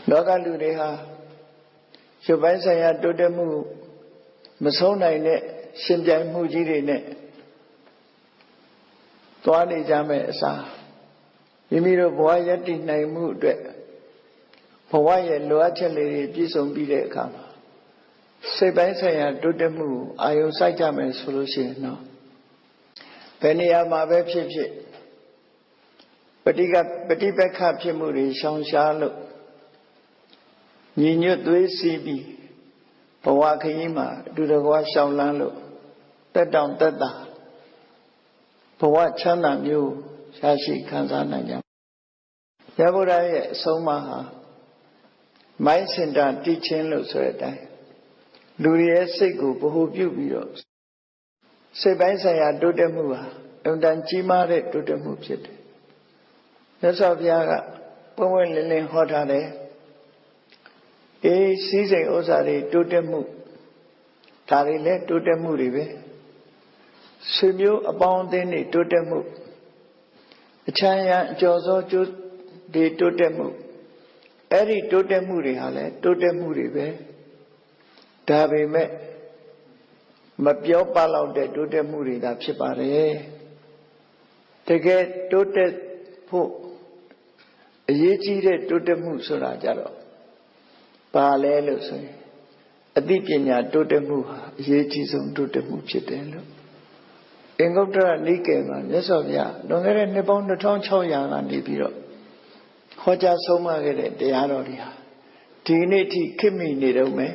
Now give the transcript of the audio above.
လောကလူတွေဟာရုပ်ပိုင်းဆိုင်ရာတိုးတက်မှုမဆုံးနိုင်တဲ့ရှင်ပြိုင်မှုကြီးတွေနဲ့သွားနေကြမယ်အစားမိမိတို့ဘဝရည်တည်နိုင်မှုအတွက်ဘဝရဲ့လိုအပ်ချက်လေးတွေပြည့်စုံပြီးတဲ့အခါမှာစိတ်ပိုင်းဆိုင်ရာတိုးတက်မှုအာယုံစိုက်ကြမယ်ဆိုလို့ရှိရင်တော့ဘယ်နေရာမှာပဲဖြစ်ဖြစ်ပฏิပက္ခဖြစ်မှုတွေရှောင်ရှားလို့ညီညွတ်သွေးစည်းပြီးဘဝခရီးမှာအတူတကွရှောင်လန်းလို့တက်တောင့်တက်တာဘဝချမ်းသာမျိုးရရှိခံစားနိုင်ကြမြတ်ဗုဒ္ဓရဲ့အဆုံးအမဟာမိုင်းစင်တာတိချင်းလို့ဆိုတဲ့အတိုင်းလူရဲ့စိတ်ကိုဗဟုပြုပြီးတော့စိတ်ပိုင်းဆိုင်ရာတိုးတက်မှုဟာအမှန်တန်ကြီးမားတဲ့တိုးတက်မှုဖြစ်တယ်မြတ်စွာဘုရားကပွင့်ပွင့်လင်းလင်းဟောထားတယ်စည်းစိမ်ဥစ္စာတွေတိုးတက်မှုဒါတွေလည်းတိုးတက်မှုတွေပဲဆွေမျိုးအပေါင်းအသင်းတွေတိုးတက်မှုအချမ်းရံအကျော်စောကျိုးတွေတိုးတက်မှုအဲ့ဒီတိုးတက်မှုတွေဟာလည်းတိုးတက်မှုတွေပဲဒါပေမဲ့မပြောပလောက်တဲ့တိုးတက်မှုတွေသာဖြစ်ပါတယ်တကယ်တိုးတက်ဖို့အရေးကြီးတဲ့တိုးတက်မှုဆိုတာကြတော့ပါလဲလို့ဆိုရင်အသိပညာတိုးတက်မှုဟာအရေးကြီးဆုံးတိုးတက်မှုဖြစ်တယ်လို့အင်္ဂုတ္တရနိကေမှာမြတ်စွာဘုရားလွန်ခဲ့တဲ့နှစ်ပေါင်း2600ကနေပြီးတော့ဟောကြားဆုံးမခဲ့တဲ့တရားတော်တွေဟာဒီနေ့ထိခေတ်မီနေတော့မယ်